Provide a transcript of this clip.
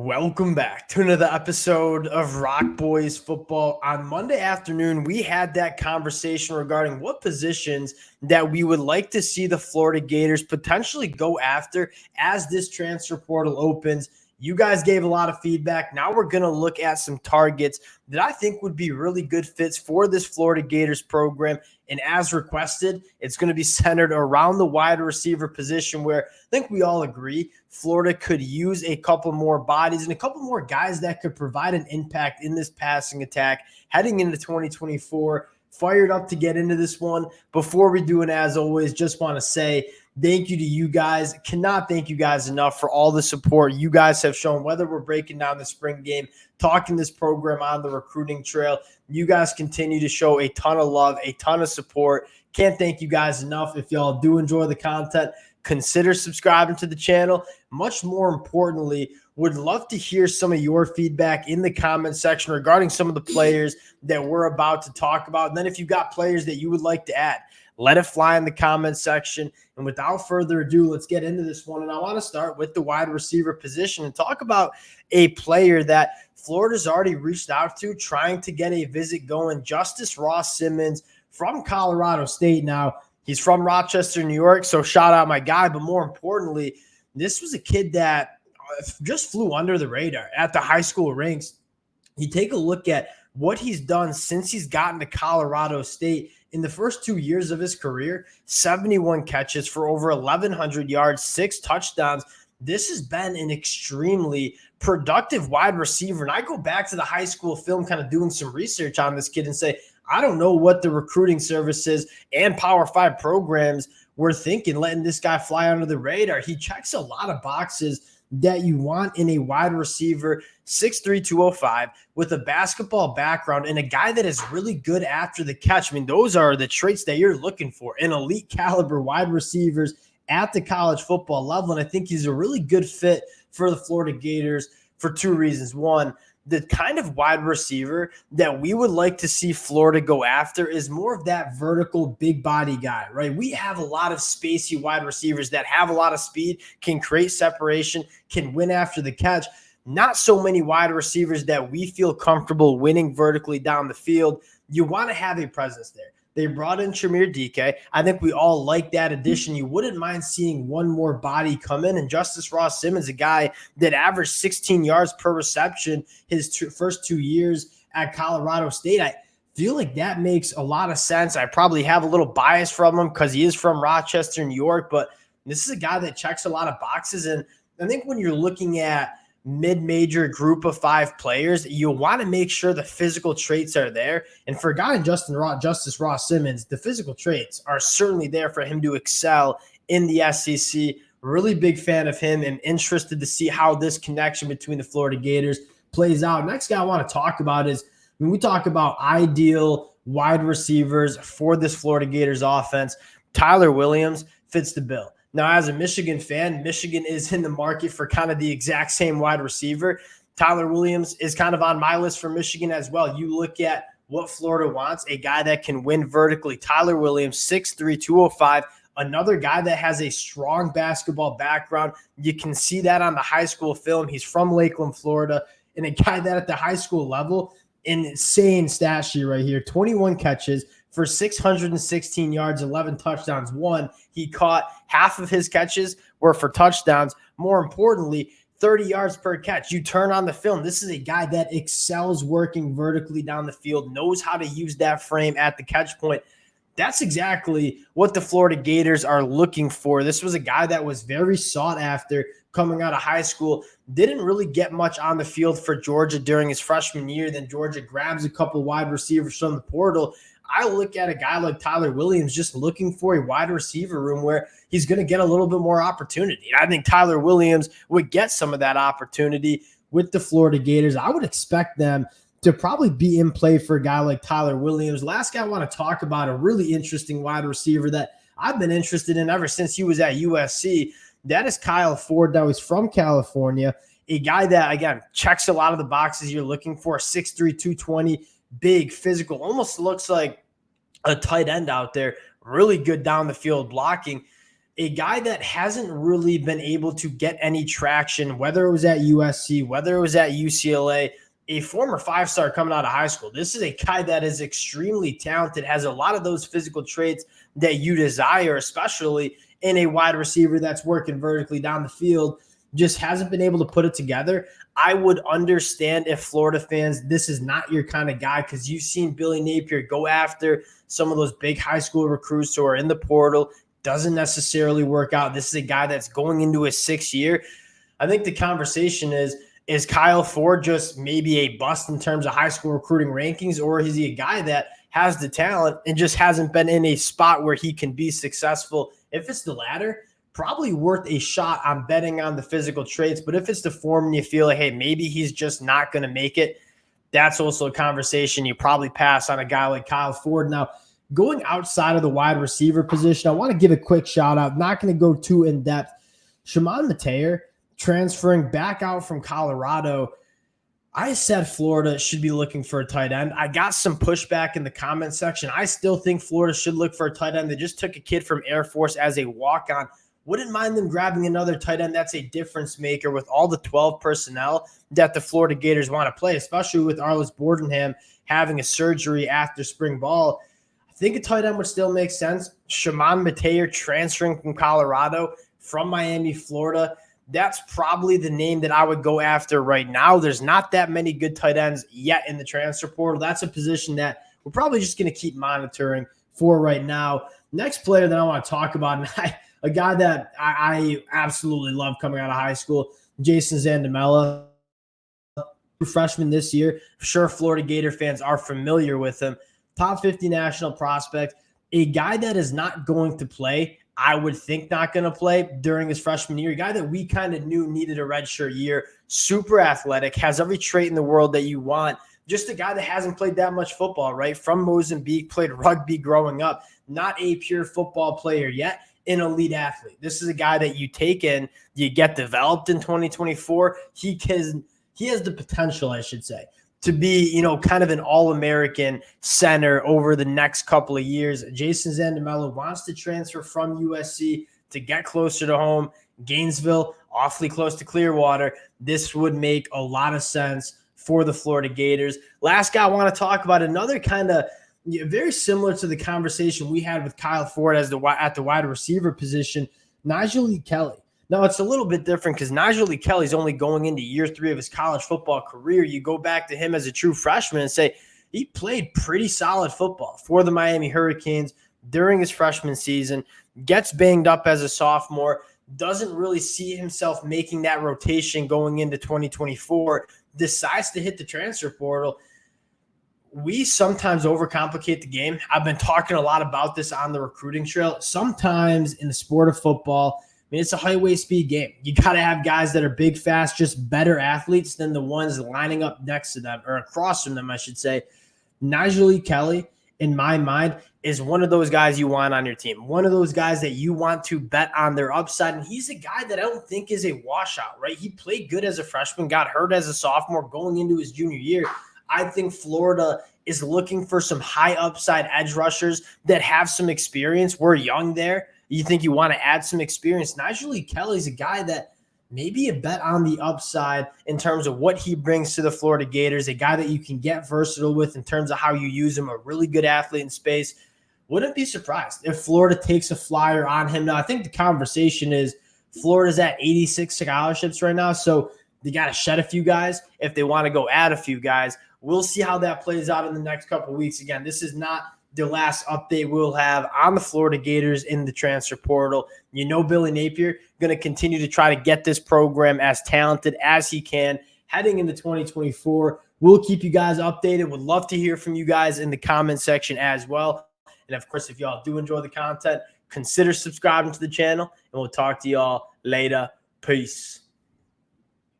Welcome back to another episode of Rock Boys Football. On Monday afternoon, we had that conversation regarding what positions that we would like to see the Florida Gators potentially go after as this transfer portal opens. You guys gave a lot of feedback. Now we're going to look at some targets that I think would be really good fits for this Florida Gators program. And as requested, it's going to be centered around the wide receiver position where I think we all agree Florida could use a couple more bodies and a couple more guys that could provide an impact in this passing attack heading into 2024. Fired up to get into this one. Before we do, and as always, just want to say thank you to you guys. Cannot thank you guys enough for all the support you guys have shown, whether we're breaking down the spring game, talking this program on the recruiting trail. You guys continue to show a ton of love, a ton of support. Can't thank you guys enough. If y'all do enjoy the content, consider subscribing to the channel. Much more importantly, would love to hear some of your feedback in the comment section regarding some of the players that we're about to talk about. And then if you've got players that you would like to add, let it fly in the comment section. And without further ado, let's get into this one. And I want to start with the wide receiver position and talk about a player that Florida's already reached out to, trying to get a visit going. Justice Ross Simmons from Colorado State. Now, he's from Rochester, New York, so shout out my guy. But more importantly, this was a kid that just flew under the radar at the high school ranks. You take a look at what he's done since he's gotten to Colorado State. In the first 2 years of his career, 71 catches for over 1,100 yards, 6 touchdowns. This has been an extremely productive wide receiver. And I go back to the high school film, kind of doing some research on this kid and say, I don't know what the recruiting services and Power 5 programs were thinking, letting this guy fly under the radar. He checks a lot of boxes that you want in a wide receiver, 6'3", 205, with a basketball background and a guy that is really good after the catch. I mean, those are the traits that you're looking for in elite caliber wide receivers at the college football level. And I think he's a really good fit for the Florida Gators for two reasons. One, the kind of wide receiver that we would like to see Florida go after is more of that vertical big body guy, right? We have a lot of spacey wide receivers that have a lot of speed, can create separation, can win after the catch. Not so many wide receivers that we feel comfortable winning vertically down the field. You want to have a presence there. They brought in Shamir DK. I think we all like that addition. You wouldn't mind seeing one more body come in. And Justice Ross Simmons, a guy that averaged 16 yards per reception his first 2 years at Colorado State. I feel like that makes a lot of sense. I probably have a little bias from him because he is from Rochester, New York. But this is a guy that checks a lot of boxes. And I think when you're looking at mid-major group of 5 players, you want to make sure the physical traits are there. And for a guy in Justice Ross Simmons, the physical traits are certainly there for him to excel in the SEC. Really big fan of him and interested to see how this connection between the Florida Gators plays out. Next guy I want to talk about is when we talk about ideal wide receivers for this Florida Gators offense, Tyler Williams fits the bill. Now, as a Michigan fan, Michigan is in the market for kind of the exact same wide receiver. Tyler Williams is kind of on my list for Michigan as well. You look at what Florida wants, a guy that can win vertically. Tyler Williams, 6'3", 205, another guy that has a strong basketball background. You can see that on the high school film. He's from Lakeland, Florida, and a guy that at the high school level, an insane stat sheet right here, 21 catches for 616 yards, 11 touchdowns. One, he caught half of his catches were for touchdowns. More importantly, 30 yards per catch. You turn on the film. This is a guy that excels working vertically down the field, knows how to use that frame at the catch point. That's exactly what the Florida Gators are looking for. This was a guy that was very sought after coming out of high school. Didn't really get much on the field for Georgia during his freshman year. Then Georgia grabs a couple wide receivers from the portal. I look at a guy like Tyler Williams just looking for a wide receiver room where he's going to get a little bit more opportunity. I think Tyler Williams would get some of that opportunity with the Florida Gators. I would expect them to probably be in play for a guy like Tyler Williams. Last guy I want to talk about, a really interesting wide receiver that I've been interested in ever since he was at USC. That is Kyle Ford. That was from California. A guy that, again, checks a lot of the boxes you're looking for, 6'3", 220, big, physical, almost looks like a tight end out there, really good down the field blocking. a guy that hasn't really been able to get any traction, whether it was at USC, whether it was at UCLA, a former five-star coming out of high school. This is a guy that is extremely talented, has a lot of those physical traits that you desire, especially in a wide receiver that's working vertically down the field, just hasn't been able to put it together. I would understand if Florida fans, this is not your kind of guy, because you've seen Billy Napier go after some of those big high school recruits who are in the portal. Doesn't necessarily work out. This is a guy that's going into his sixth year. I think the conversation is Kyle Ford just maybe a bust in terms of high school recruiting rankings, or is he a guy that has the talent and just hasn't been in a spot where he can be successful? If it's the latter, probably worth a shot on betting on the physical traits. But if it's the form and you feel like, hey, maybe he's just not going to make it, that's also a conversation you probably pass on a guy like Kyle Ford. Now, going outside of the wide receiver position, I want to give a quick shout out. Not going to go too in depth. Shimon Mateer transferring back out from Colorado. I said Florida should be looking for a tight end. I got some pushback in the comment section. I still think Florida should look for a tight end. They just took a kid from Air Force as a walk-on. Wouldn't mind them grabbing another tight end that's a difference maker with all the 12 personnel that the Florida Gators want to play, especially with Arlis Bordenham having a surgery after spring ball. I think a tight end would still make sense. Shimon Mateer transferring from Colorado, from Miami, Florida. That's probably the name that I would go after right now. There's not that many good tight ends yet in the transfer portal. That's a position that we're probably just going to keep monitoring for right now. Next player that I want to talk about, and a guy that I absolutely love coming out of high school, Jason Zandel, freshman this year. I'm sure Florida Gator fans are familiar with him. Top 50 national prospect, a guy that is not going to play, I would think not going to play during his freshman year, a guy that we kind of knew needed a redshirt year, super athletic, has every trait in the world that you want, just a guy that hasn't played that much football, right? From Mozambique, played rugby growing up, not a pure football player yet, an elite athlete. This is a guy that you take in, you get developed in 2024. He has the potential, I should say, to be, kind of an all-American center over the next couple of years. Jason Zandel wants to transfer from USC to get closer to home. Gainesville, awfully close to Clearwater. This would make a lot of sense for the Florida Gators. Last guy I want to talk about, another kind of very similar to the conversation we had with Kyle Ford at the wide receiver position, Nigel LeKelly. Now, it's a little bit different because Nigel LeKelly is only going into year 3 of his college football career. You go back to him as a true freshman and say he played pretty solid football for the Miami Hurricanes during his freshman season, gets banged up as a sophomore, doesn't really see himself making that rotation going into 2024, decides to hit the transfer portal. We sometimes overcomplicate the game. I've been talking a lot about this on the recruiting trail. Sometimes in the sport of football, it's a highway speed game. You got to have guys that are big, fast, just better athletes than the ones lining up next to them or across from them, I should say. Nigel LeKelly, in my mind, is one of those guys you want on your team, one of those guys that you want to bet on their upside. And he's a guy that I don't think is a washout, right? He played good as a freshman, got hurt as a sophomore going into his junior year. I think Florida is looking for some high upside edge rushers that have some experience. We're young there. You think you want to add some experience. Nigel LeKelly is a guy that maybe a bet on the upside in terms of what he brings to the Florida Gators, a guy that you can get versatile with in terms of how you use him, a really good athlete in space. Wouldn't be surprised if Florida takes a flyer on him. Now, I think the conversation is Florida's at 86 scholarships right now, so they got to shed a few guys if they want to go add a few guys. We'll see how that plays out in the next couple of weeks. Again, this is not the last update we'll have on the Florida Gators in the transfer portal. Billy Napier going to continue to try to get this program as talented as he can heading into 2024. We'll keep you guys updated. Would love to hear from you guys in the comment section as well. And of course, if y'all do enjoy the content, consider subscribing to the channel, and we'll talk to y'all later. Peace.